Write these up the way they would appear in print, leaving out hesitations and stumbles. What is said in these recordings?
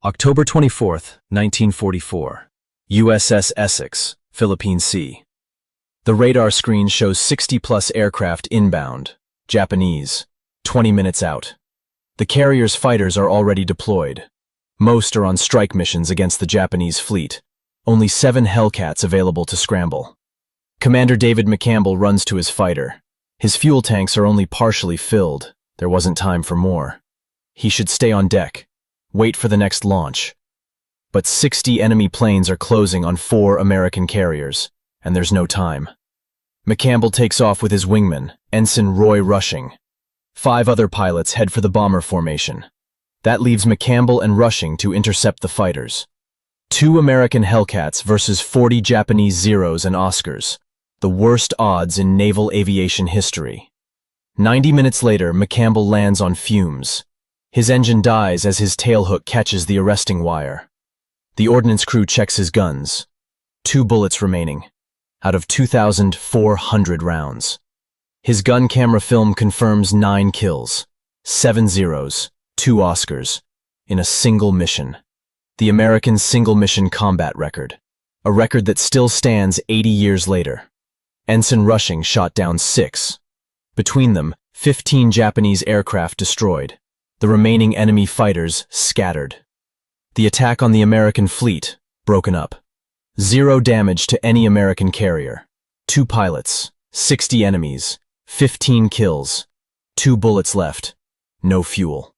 October 24th, 1944. USS Essex, Philippine Sea. The radar screen shows 60-plus aircraft inbound, Japanese, 20 minutes out. The carrier's fighters are already deployed. Most are on strike missions against the Japanese fleet. Only 7 Hellcats available to scramble. Commander David McCampbell runs to his fighter. His fuel tanks are only partially filled. There wasn't time for more. He should stay on deck. Wait for the next launch. But 60 enemy planes are closing on 4 American carriers, and there's no time. McCampbell takes off with his wingman, Ensign Roy Rushing. 5 other pilots head for the bomber formation. That leaves McCampbell and Rushing to intercept the fighters. 2 American Hellcats versus 40 Japanese Zeros and Oscars. The worst odds in naval aviation history. 90 minutes later, McCampbell lands on Fumes. His engine dies as his tailhook catches the arresting wire. The ordnance crew checks his guns. 2 bullets remaining, out of 2,400 rounds. His gun camera film confirms 9 kills, 7 Zeros, 2 Oscars, in a single mission. The American single-mission combat record, a record that still stands 80 years later. Ensign Rushing shot down 6. Between them, 15 Japanese aircraft destroyed. The remaining enemy fighters scattered. The attack on the American fleet broken up. 0 damage to any American carrier. 2 pilots, 60 enemies, 15 kills, 2 bullets left, no fuel.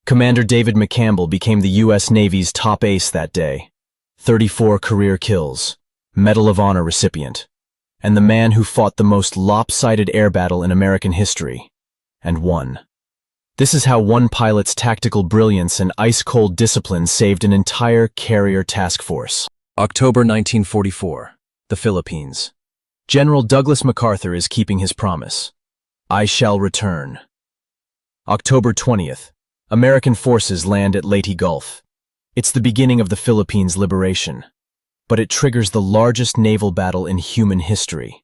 Commander David McCampbell became the U.S. Navy's top ace that day. 34 career kills, Medal of Honor recipient, and the man who fought the most lopsided air battle in American history, and won. This is how one pilot's tactical brilliance and ice-cold discipline saved an entire carrier task force. October 1944, the Philippines. General Douglas MacArthur is keeping his promise. I shall return. October 20th, American forces land at Leyte Gulf. It's the beginning of the Philippines' liberation, but it triggers the largest naval battle in human history.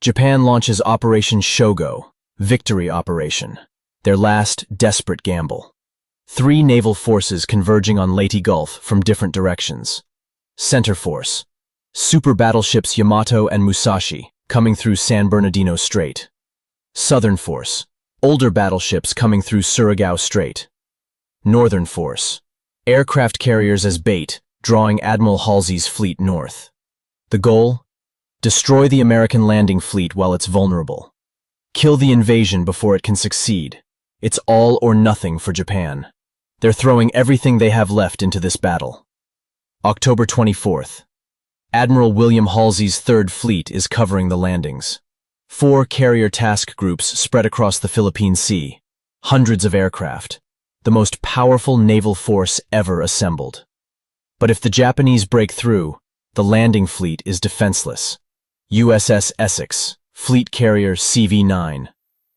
Japan launches Operation Shogo, Victory Operation. Their last desperate gamble. 3 naval forces converging on Leyte Gulf from different directions. Center Force. Super battleships Yamato and Musashi coming through San Bernardino Strait. Southern Force. Older battleships coming through Surigao Strait. Northern Force. Aircraft carriers as bait, drawing Admiral Halsey's fleet north. The goal? Destroy the American landing fleet while it's vulnerable. Kill the invasion before it can succeed. It's all or nothing for Japan. They're throwing everything they have left into this battle. October 24th. Admiral William Halsey's 3rd Fleet is covering the landings. 4 carrier task groups spread across the Philippine Sea. Hundreds of aircraft. The most powerful naval force ever assembled. But if the Japanese break through, the landing fleet is defenseless. USS Essex, Fleet Carrier CV-9.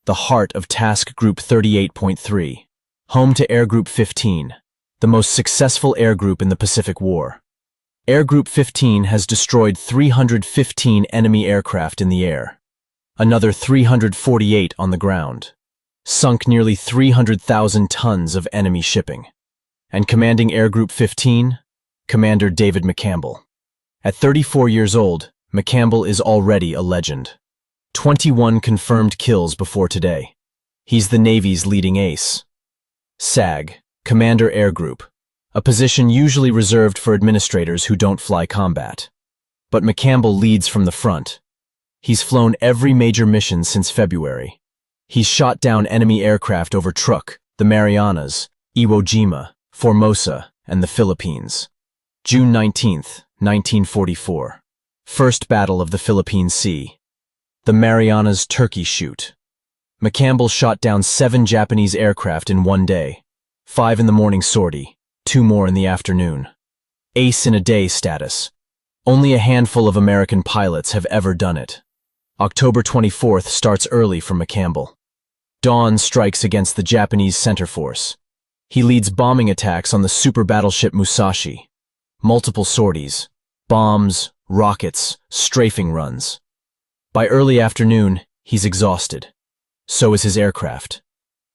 The heart of Task Group 38.3, home to Air Group 15, the most successful air group in the Pacific War. Air Group 15 has destroyed 315 enemy aircraft in the air, another 348 on the ground, sunk nearly 300,000 tons of enemy shipping. And commanding Air Group 15, Commander David McCampbell. At 34 years old, McCampbell is already a legend. 21 confirmed kills before today. He's the Navy's leading ace. SAG, Commander Air Group, a position usually reserved for administrators who don't fly combat. But McCampbell leads from the front. He's flown every major mission since February. He's shot down enemy aircraft over Truk, the Marianas, Iwo Jima, Formosa, and the Philippines. June 19th, 1944. First Battle of the Philippine Sea. The Marianas Turkey Shoot. McCampbell shot down 7 Japanese aircraft in one day. 5 in the morning sortie, 2 more in the afternoon. Ace in a day status. Only a handful of American pilots have ever done it. October 24th starts early for McCampbell. Dawn strikes against the Japanese center force. He leads bombing attacks on the super battleship Musashi. Multiple sorties, bombs, rockets, strafing runs. By early afternoon, he's exhausted. So is his aircraft.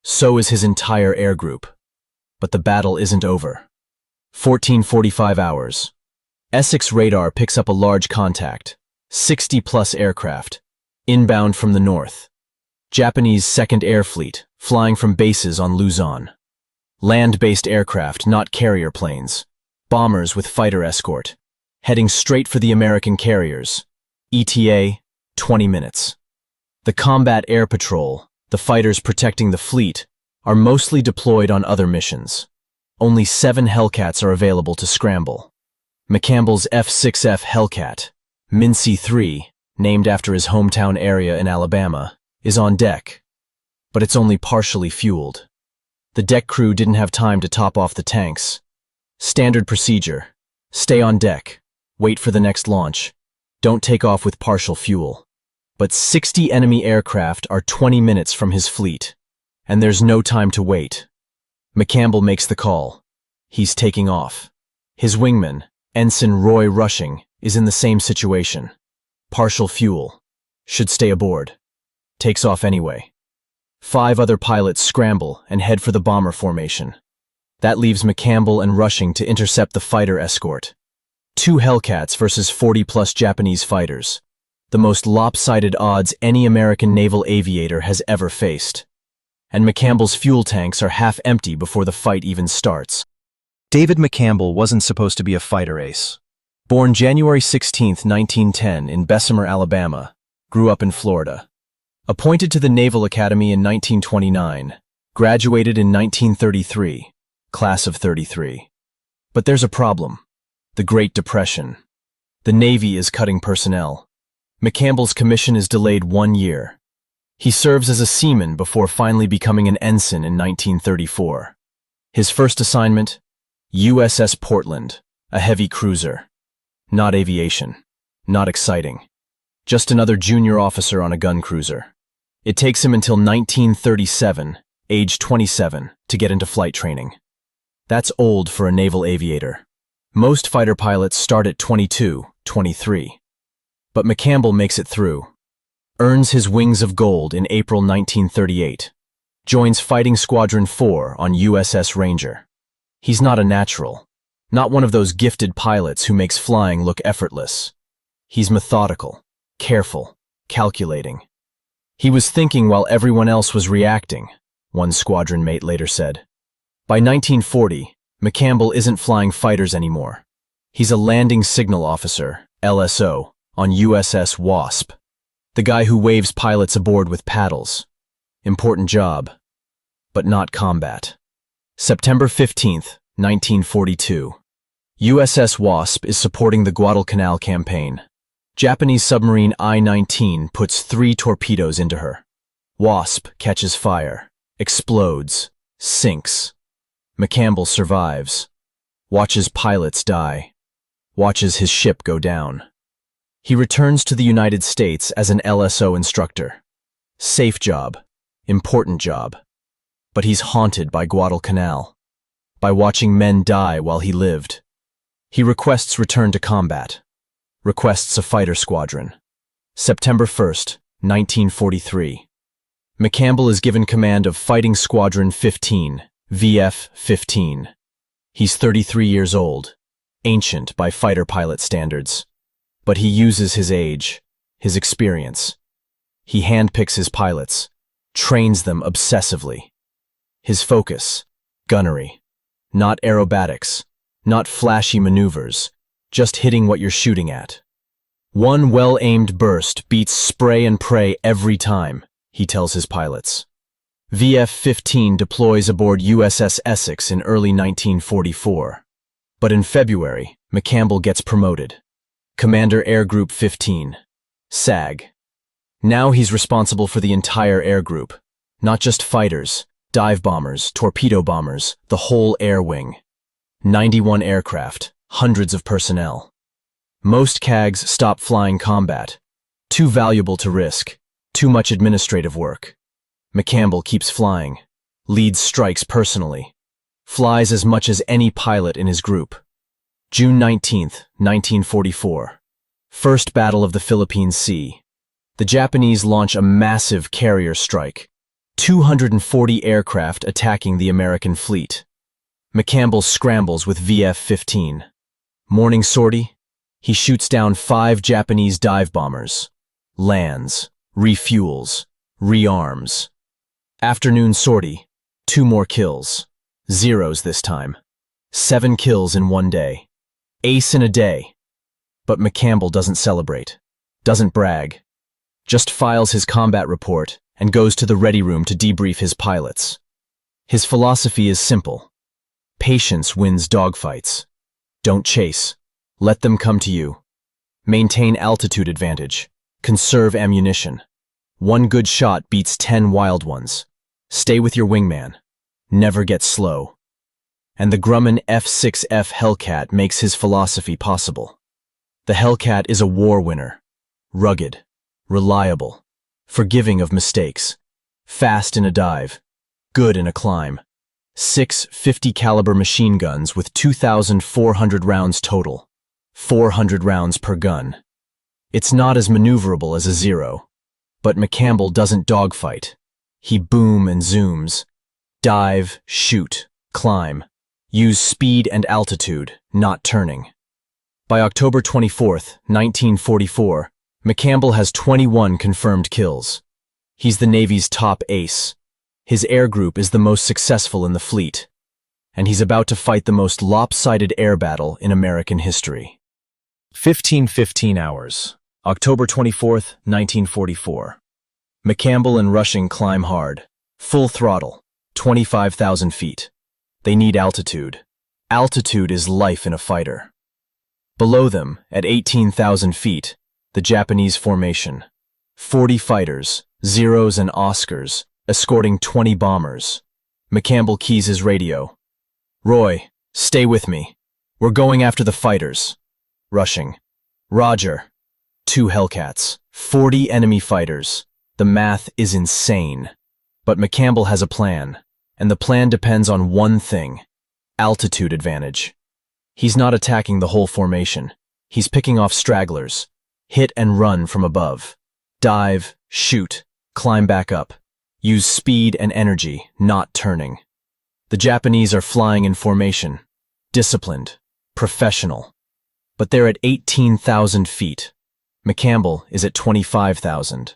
So is his entire air group. But the battle isn't over. 14:45 hours. Essex radar picks up a large contact, 60-plus aircraft, inbound from the north. Japanese Second Air Fleet, flying from bases on Luzon. Land-based aircraft, not carrier planes. Bombers with fighter escort, heading straight for the American carriers. ETA, 20 minutes. The Combat Air Patrol, the fighters protecting the fleet, are mostly deployed on other missions. Only 7 Hellcats are available to scramble. McCampbell's F-6F Hellcat, Mincy 3, named after his hometown area in Alabama, is on deck, but it's only partially fueled. The deck crew didn't have time to top off the tanks. Standard procedure: stay on deck, wait for the next launch, don't take off with partial fuel. But 60 enemy aircraft are 20 minutes from his fleet, and there's no time to wait. McCampbell makes the call. He's taking off. His wingman, Ensign Roy Rushing, is in the same situation. Partial fuel. Should stay aboard. Takes off anyway. 5 other pilots scramble and head for the bomber formation. That leaves McCampbell and Rushing to intercept the fighter escort. 2 Hellcats versus 40-plus Japanese fighters. The most lopsided odds any American naval aviator has ever faced. And McCampbell's fuel tanks are half empty before the fight even starts. David McCampbell wasn't supposed to be a fighter ace. Born January 16, 1910 in Bessemer, Alabama, grew up in Florida. Appointed to the Naval Academy in 1929, graduated in 1933, class of 33. But there's a problem: the Great Depression. The Navy is cutting personnel. McCampbell's commission is delayed 1 year. He serves as a seaman before finally becoming an ensign in 1934. His first assignment? USS Portland, a heavy cruiser. Not aviation. Not exciting. Just another junior officer on a gun cruiser. It takes him until 1937, age 27, to get into flight training. That's old for a naval aviator. Most fighter pilots start at 22, 23. But McCampbell makes it through. Earns his wings of gold in April 1938. Joins Fighting Squadron 4 on USS Ranger. He's not a natural. Not one of those gifted pilots who makes flying look effortless. He's methodical, careful, calculating. He was thinking while everyone else was reacting, one squadron mate later said. By 1940, McCampbell isn't flying fighters anymore. He's a landing signal officer, LSO, on USS Wasp. The guy who waves pilots aboard with paddles. Important job, but not combat. September 15th, 1942. USS Wasp is supporting the Guadalcanal campaign. Japanese submarine I-19 puts 3 torpedoes into her. Wasp catches fire, explodes, sinks. McCampbell survives. Watches pilots die. Watches his ship go down. He returns to the United States as an LSO instructor. Safe job, important job. But he's haunted by Guadalcanal, by watching men die while he lived. He requests return to combat. Requests a fighter squadron. September 1st, 1943. McCampbell is given command of Fighting Squadron 15, VF-15. He's 33 years old, ancient by fighter pilot standards. But he uses his age, his experience. He handpicks his pilots, trains them obsessively. His focus, gunnery. Not aerobatics, not flashy maneuvers, just hitting what you're shooting at. One well-aimed burst beats spray and pray every time, he tells his pilots. VF-15 deploys aboard USS Essex in early 1944. But in February, McCampbell gets promoted. Commander Air Group 15, SAG. Now he's responsible for the entire air group, not just fighters, dive bombers, torpedo bombers, the whole air wing. 91 aircraft, hundreds of personnel. Most CAGs stop flying combat. Too valuable to risk, too much administrative work. McCampbell keeps flying, leads strikes personally, flies as much as any pilot in his group. June 19th, 1944. First Battle of the Philippine Sea. The Japanese launch a massive carrier strike. 240 aircraft attacking the American fleet. McCampbell scrambles with VF-15. Morning sortie, he shoots down 5 Japanese dive bombers. Lands, refuels, rearms. Afternoon sortie, 2 more kills. Zeros this time. 7 kills in one day. Ace in a day. But McCampbell doesn't celebrate, doesn't brag, just files his combat report and goes to the ready room to debrief his pilots. His philosophy is simple. Patience wins dogfights. Don't chase. Let them come to you. Maintain altitude advantage. Conserve ammunition. 1 good shot beats 10 wild ones. Stay with your wingman. Never get slow. And the Grumman F-6F Hellcat makes his philosophy possible. The Hellcat is a war winner. Rugged, reliable, forgiving of mistakes, fast in a dive, good in a climb. 6 50 caliber machine guns with 2,400 rounds total, 400 rounds per gun. It's not as maneuverable as a Zero, but McCampbell doesn't dogfight. He boom and zooms, dive, shoot, climb, use speed and altitude, not turning. By October 24, 1944, McCampbell has 21 confirmed kills. He's the Navy's top ace. His air group is the most successful in the fleet, and he's about to fight the most lopsided air battle in American history. 15:15 hours, October 24, 1944. McCampbell and Rushing climb hard, full throttle, 25,000 feet. They need altitude. Altitude is life in a fighter. Below them, at 18,000 feet, the Japanese formation. 40 fighters, Zeros and Oscars, escorting 20 bombers. McCampbell keys his radio. Roy, stay with me. We're going after the fighters. Rushing. Roger. 2 Hellcats, 40 enemy fighters. The math is insane. But McCampbell has a plan, and the plan depends on one thing: altitude advantage. He's not attacking the whole formation. He's picking off stragglers. Hit and run from above. Dive, shoot, climb back up. Use speed and energy, not turning. The Japanese are flying in formation. Disciplined. Professional. But they're at 18,000 feet. McCampbell is at 25,000.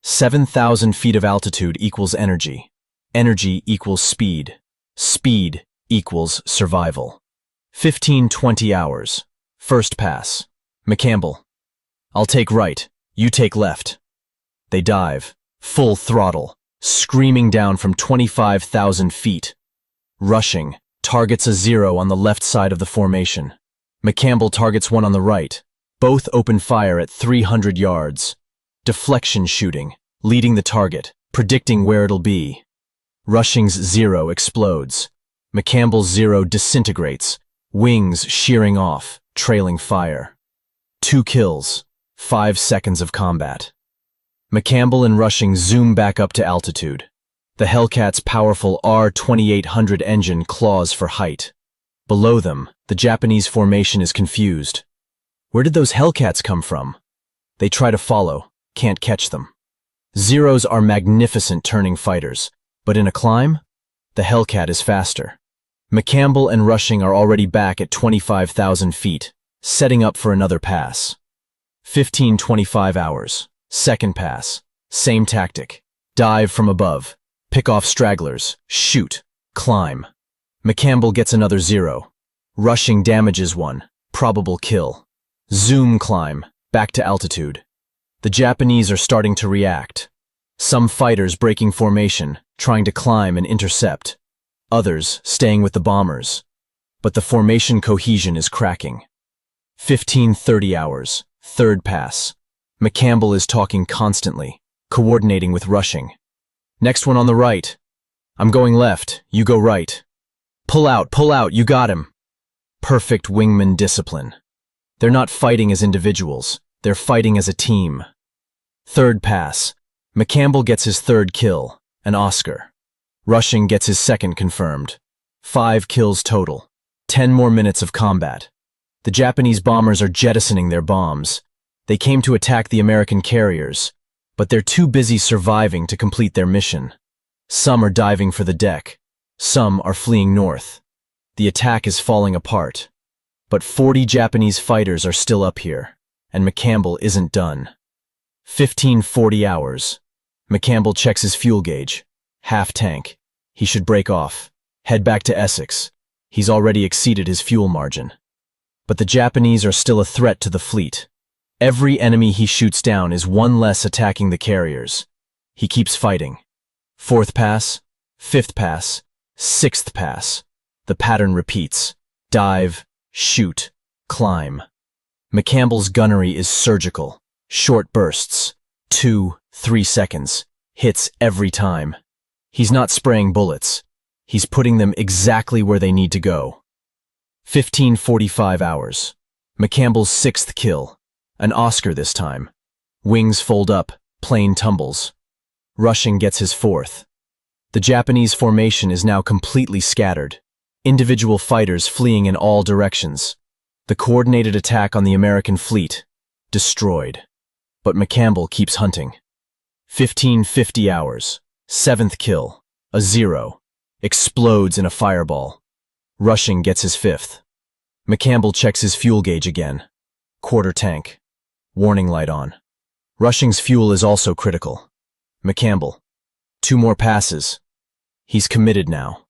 7,000 feet of altitude equals energy. Energy equals speed. Speed equals survival. 15-20 hours. First pass. McCampbell. I'll take right. You take left. They dive. Full throttle. Screaming down from 25,000 feet. Rushing. Targets a Zero on the left side of the formation. McCampbell targets one on the right. Both open fire at 300 yards. Deflection shooting. Leading the target. Predicting where it'll be. Rushing's Zero explodes. McCampbell's Zero disintegrates. Wings shearing off. Trailing fire. 2 kills. 5 seconds of combat. McCampbell and Rushing zoom back up to altitude. The Hellcat's powerful R-2800 engine claws for height. Below them, the Japanese formation is confused. Where did those Hellcats come from? They try to follow, can't catch them. Zeros are magnificent turning fighters, but in a climb, the Hellcat is faster. McCampbell and Rushing are already back at 25,000 feet, setting up for another pass. 15-25 hours. Second pass. Same tactic. Dive from above. Pick off stragglers. Shoot. Climb. McCampbell gets another Zero. Rushing damages one. Probable kill. Zoom climb. Back to altitude. The Japanese are starting to react. Some fighters breaking formation, trying to climb and intercept. Others staying with the bombers. But the formation cohesion is cracking. 15-30 hours. Third pass. McCampbell is talking constantly, coordinating with Rushing. Next one on the right. I'm going left, you go right. Pull out, you got him. Perfect wingman discipline. They're not fighting as individuals, they're fighting as a team. Third pass. McCampbell gets his 3rd kill, an Oscar. Rushing gets his 2nd confirmed. 5 kills total. 10 more minutes of combat. The Japanese bombers are jettisoning their bombs. They came to attack the American carriers, but they're too busy surviving to complete their mission. Some are diving for the deck. Some are fleeing north. The attack is falling apart. But 40 Japanese fighters are still up here, and McCampbell isn't done. 1540 hours. McCampbell checks his fuel gauge. Half tank. He should break off. Head back to Essex. He's already exceeded his fuel margin. But the Japanese are still a threat to the fleet. Every enemy he shoots down is one less attacking the carriers. He keeps fighting. Fourth pass, fifth pass, sixth pass. The pattern repeats. Dive, shoot, climb. McCampbell's gunnery is surgical. Short bursts. 2-3 seconds. Hits every time. He's not spraying bullets. He's putting them exactly where they need to go. 1545 hours. McCampbell's sixth kill. An Oscar this time. Wings fold up, plane tumbles. Rushing gets his fourth. The Japanese formation is now completely scattered. Individual fighters fleeing in all directions. The coordinated attack on the American fleet. Destroyed. But McCampbell keeps hunting. 1550 hours. Seventh kill. A 0. Explodes in a fireball. Rushing gets his fifth. McCampbell checks his fuel gauge again. Quarter tank. Warning light on. Rushing's fuel is also critical. McCampbell. 2 more passes. He's committed now.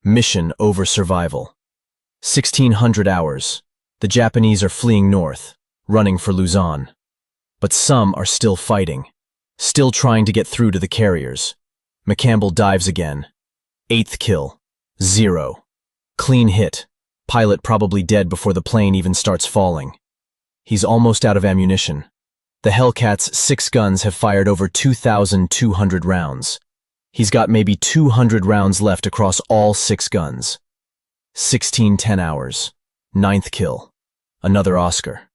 Mission over survival. 1600 hours. The Japanese are fleeing north, running for Luzon. But some are still fighting, still trying to get through to the carriers. McCampbell dives again. 8th kill. 0. Clean hit. Pilot probably dead before the plane even starts falling. He's almost out of ammunition. The Hellcat's 6 guns have fired over 2,200 rounds. He's got maybe 200 rounds left across all 6 guns. 1610 hours. 9th kill. Another Oscar.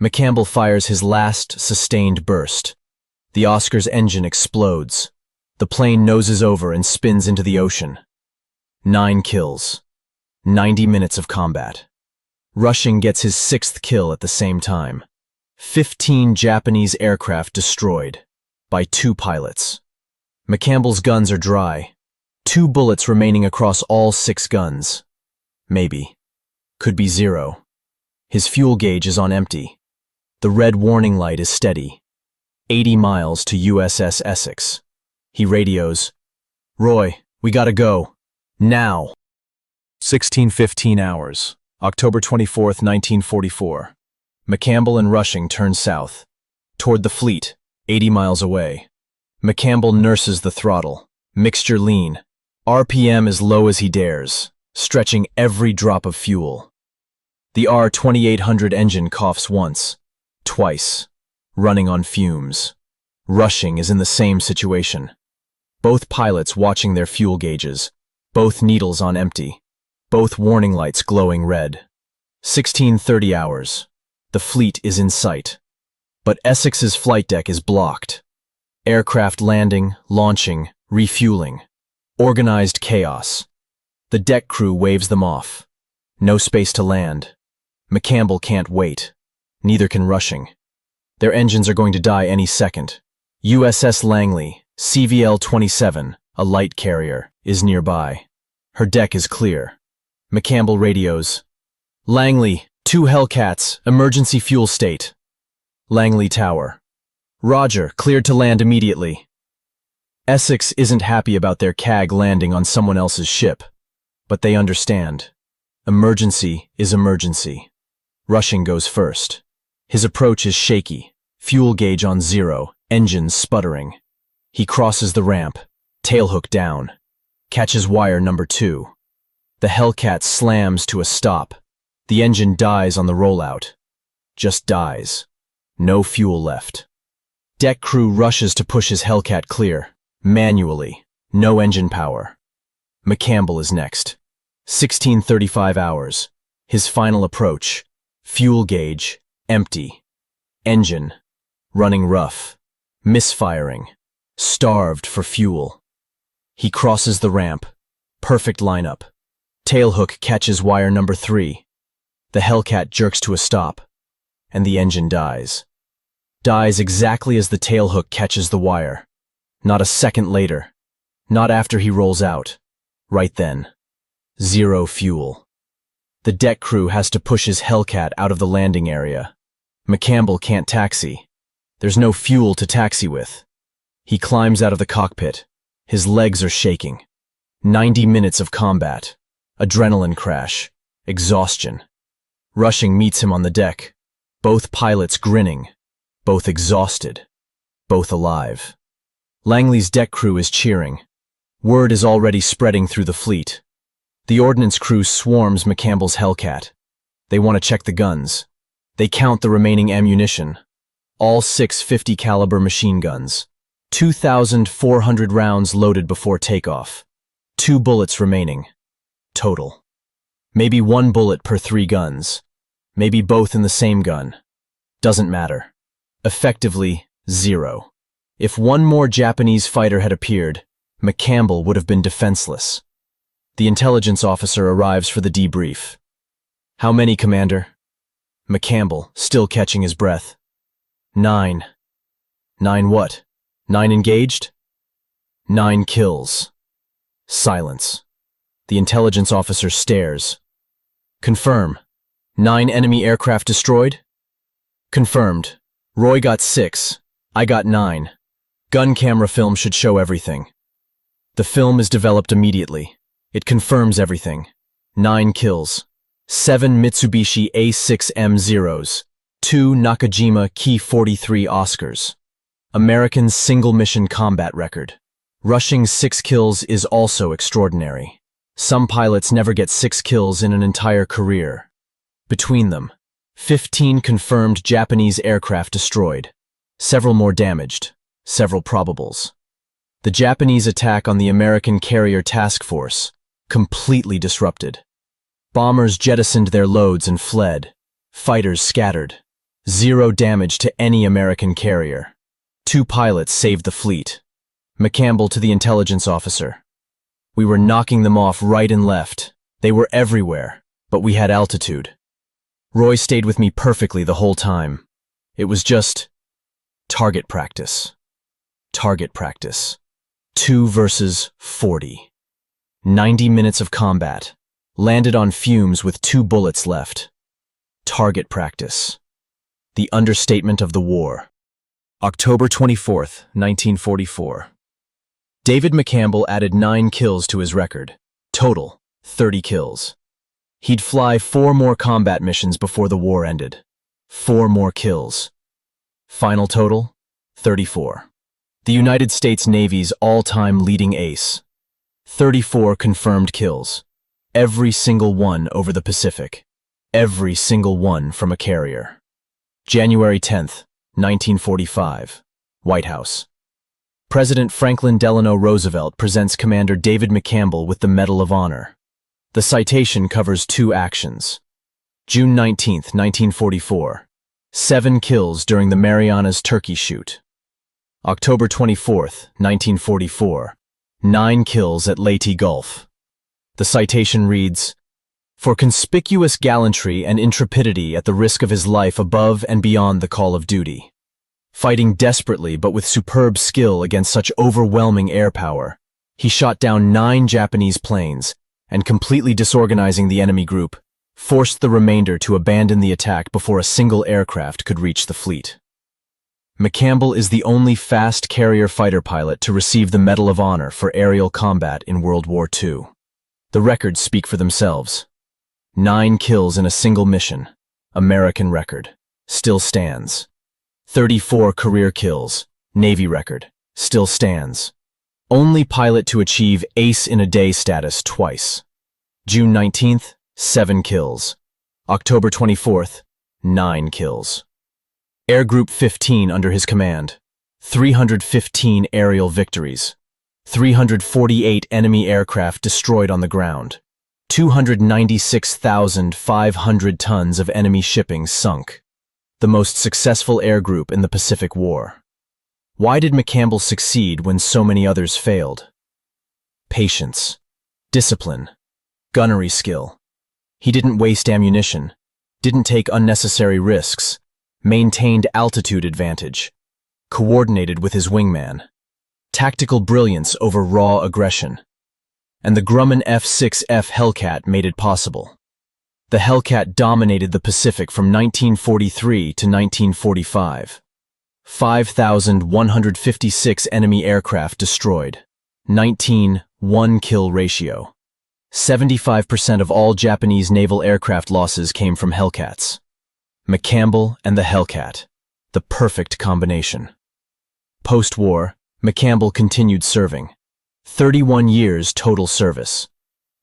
McCampbell fires his last sustained burst. The Oscar's engine explodes. The plane noses over and spins into the ocean. 9 kills. 90 minutes of combat. Rushing gets his 6th kill at the same time. 15 Japanese aircraft destroyed by 2 pilots. McCampbell's guns are dry. 2 bullets remaining across all 6 guns. Maybe. Could be 0. His fuel gauge is on empty. The red warning light is steady. 80 miles to USS Essex. He radios. Roy, we gotta go. Now. 1615 hours. October 24th, 1944. McCampbell and Rushing turn south. Toward the fleet, 80 miles away. McCampbell nurses the throttle. Mixture lean. RPM as low as he dares, stretching every drop of fuel. The R-2800 engine coughs once, twice, running on fumes. Rushing is in the same situation. Both pilots watching their fuel gauges, both needles on empty, both warning lights glowing red. 1630 hours. The fleet is in sight. But Essex's flight deck is blocked. Aircraft landing, launching, refueling. Organized chaos. The deck crew waves them off. No space to land. McCampbell can't wait. Neither can Rushing. Their engines are going to die any second. USS Langley, CVL-27, a light carrier, is nearby. Her deck is clear. McCampbell radios. Langley, 2 Hellcats, emergency fuel state. Langley Tower. Roger, cleared to land immediately. Essex isn't happy about their CAG landing on someone else's ship, but they understand. Emergency is emergency. Rushing goes first. His approach is shaky, fuel gauge on 0, engines sputtering. He crosses the ramp, tailhook down, catches wire number 2. The Hellcat slams to a stop. The engine dies on the rollout. Just dies. No fuel left. Deck crew rushes to push his Hellcat clear, manually, no engine power. McCampbell is next. 1635 hours. His final approach. Fuel gauge, empty. Engine, running rough. Misfiring. Starved for fuel. He crosses the ramp. Perfect lineup. Tailhook catches wire number 3. The Hellcat jerks to a stop, and the engine dies. Dies exactly as the tailhook catches the wire. Not a second later. Not after he rolls out. Right then. 0 fuel. The deck crew has to push his Hellcat out of the landing area. McCampbell can't taxi. There's no fuel to taxi with. He climbs out of the cockpit. His legs are shaking. 90 minutes of combat. Adrenaline crash. Exhaustion. Rushing meets him on the deck. Both pilots grinning. Both exhausted. Both alive. Langley's deck crew is cheering. Word is already spreading through the fleet. The ordnance crew swarms McCampbell's Hellcat. They want to check the guns. They count the remaining ammunition. All 6 50 caliber machine guns. 2,400 rounds loaded before takeoff. 2 bullets remaining. Total. Maybe 1 bullet per 3 guns. Maybe both in the same gun. Doesn't matter. Effectively, 0. If one more Japanese fighter had appeared, McCampbell would have been defenseless. The intelligence officer arrives for the debrief. How many, Commander? McCampbell, still catching his breath. 9. 9 what? 9 engaged? 9 kills. Silence. The intelligence officer stares. Confirm. 9 enemy aircraft destroyed? Confirmed. Roy got 6. I got 9. Gun camera film should show everything. The film is developed immediately. It confirms everything. 9 kills. 7 Mitsubishi A6M0s. 2 Nakajima Ki 43 Oscars. American's single-mission combat record. Rushing 6 kills is also extraordinary. Some pilots never get 6 kills in an entire career. Between them, 15 confirmed Japanese aircraft destroyed. Several more damaged. Several probables. The Japanese attack on the American carrier task force. Completely disrupted. Bombers jettisoned their loads and fled. Fighters scattered. 0 damage to any American carrier. 2 pilots saved the fleet. McCampbell to the intelligence officer. We were knocking them off right and left. They were everywhere, but we had altitude. Roy stayed with me perfectly the whole time. It was just target practice. Target practice. 2 versus 40. 90 minutes of combat. Landed on Fumes with 2 bullets left. Target practice. The understatement of the war. October 24th, 1944. David McCampbell added 9 kills to his record. Total, 30 kills. He'd fly 4 more combat missions before the war ended. 4 more kills. Final total, 34. The United States Navy's all-time leading ace. 34 confirmed kills. Every single one over the Pacific. Every single one from a carrier. January 10th, 1945. White House. President Franklin Delano Roosevelt presents Commander David McCampbell with the Medal of Honor. The citation covers 2 actions. June 19, 1944. 7 kills during the Marianas Turkey Shoot. October 24, 1944. 9 kills at Leyte Gulf. The citation reads, "For conspicuous gallantry and intrepidity at the risk of his life above and beyond the call of duty. Fighting desperately but with superb skill against such overwhelming air power, he shot down 9 Japanese planes and, completely disorganizing the enemy group, forced the remainder to abandon the attack before a single aircraft could reach the fleet." McCampbell is the only fast carrier fighter pilot to receive the Medal of Honor for aerial combat in World War II. The records speak for themselves. 9 kills in a single mission. American record. Still stands. 34 career kills. Navy record. Still stands. Only pilot to achieve ace in a day status twice. June 19th, 7 kills. October 24th, 9 kills. Air Group 15 under his command. 315 aerial victories. 348 enemy aircraft destroyed on the ground. 296,500 tons of enemy shipping sunk. The most successful air group in the Pacific War. Why did McCampbell succeed when so many others failed? Patience. Discipline. Gunnery skill. He didn't waste ammunition. Didn't take unnecessary risks. Maintained altitude advantage. Coordinated with his wingman. Tactical brilliance over raw aggression. And the Grumman F-6F Hellcat made it possible. The Hellcat dominated the Pacific from 1943 to 1945. 5,156 enemy aircraft destroyed. 19:1 kill ratio. 75% of all Japanese naval aircraft losses came from Hellcats. McCampbell and the Hellcat. The perfect combination. Post-war, McCampbell continued serving. 31 years total service.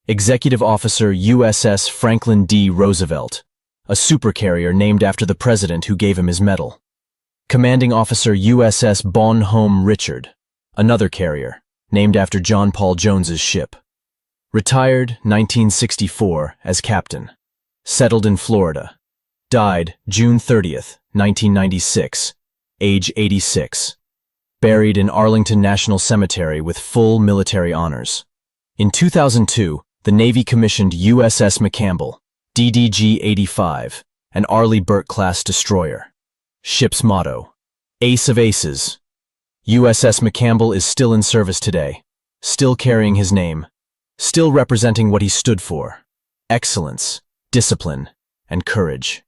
Executive Officer USS Franklin D. Roosevelt, a supercarrier named after the president who gave him his medal. Commanding Officer USS Bon Homme Richard, another carrier, named after John Paul Jones's ship. Retired 1964 as captain. Settled in Florida. Died June 30th, 1996, age 86. Buried in Arlington National Cemetery with full military honors. In 2002, the Navy commissioned USS McCampbell, DDG-85, an Arleigh Burke-class destroyer. Ship's motto, Ace of Aces. USS McCampbell is still in service today, still carrying his name, still representing what he stood for: excellence, discipline, and courage.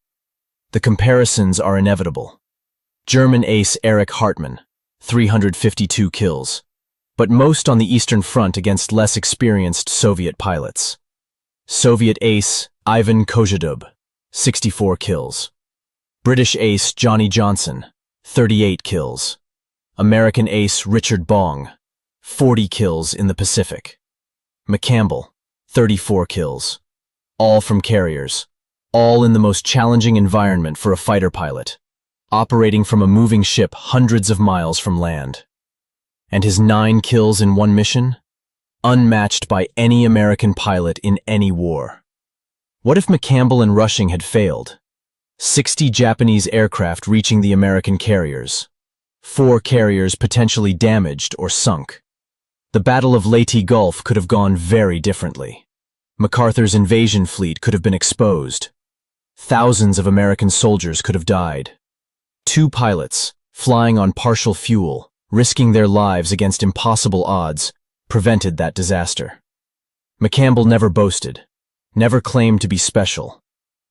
The comparisons are inevitable. German ace Erich Hartmann, 352 kills, but most on the Eastern Front against less experienced Soviet pilots. Soviet ace Ivan Kozhedub, 64 kills. British ace Johnny Johnson, 38 kills. American ace Richard Bong, 40 kills in the Pacific. McCampbell, 34 kills. All from carriers, all in the most challenging environment for a fighter pilot, operating from a moving ship hundreds of miles from land. And his 9 kills in one mission? Unmatched by any American pilot in any war. What if McCampbell and Rushing had failed? 60 Japanese aircraft reaching the American carriers. 4 carriers potentially damaged or sunk. The Battle of Leyte Gulf could have gone very differently. MacArthur's invasion fleet could have been exposed. Thousands of American soldiers could have died. 2 pilots, flying on partial fuel, risking their lives against impossible odds, prevented that disaster. McCampbell never boasted, never claimed to be special,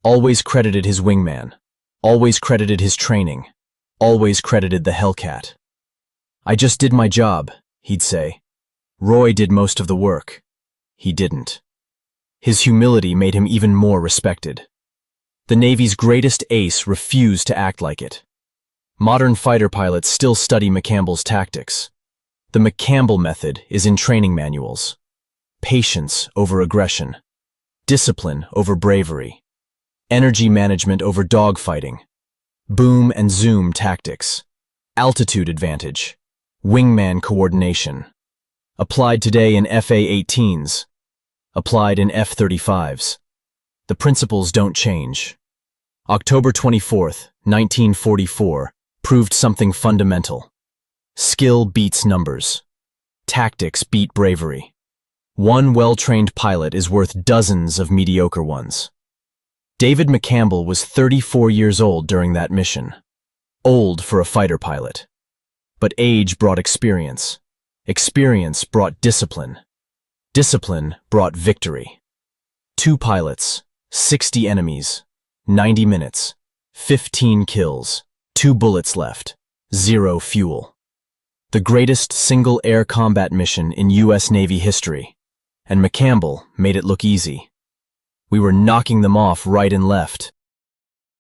always credited his wingman, always credited his training, always credited the Hellcat. "I just did my job," he'd say. "Roy did most of the work." He didn't. His humility made him even more respected. The Navy's greatest ace refused to act like it. Modern fighter pilots still study McCampbell's tactics. The McCampbell method is in training manuals. Patience over aggression. Discipline over bravery. Energy management over dogfighting. Boom and zoom tactics. Altitude advantage. Wingman coordination. Applied today in FA-18s. Applied in F-35s. The principles don't change. October 24th, 1944, proved something fundamental. Skill beats numbers. Tactics beat bravery. One well-trained pilot is worth dozens of mediocre ones. David McCampbell was 34 years old during that mission. Old for a fighter pilot. But age brought experience. Experience brought discipline. Discipline brought victory. 2 pilots, 60 enemies, 90 minutes, 15 kills. 2 bullets left, 0 fuel. The greatest single air combat mission in U.S. Navy history, and McCampbell made it look easy. We were knocking them off right and left.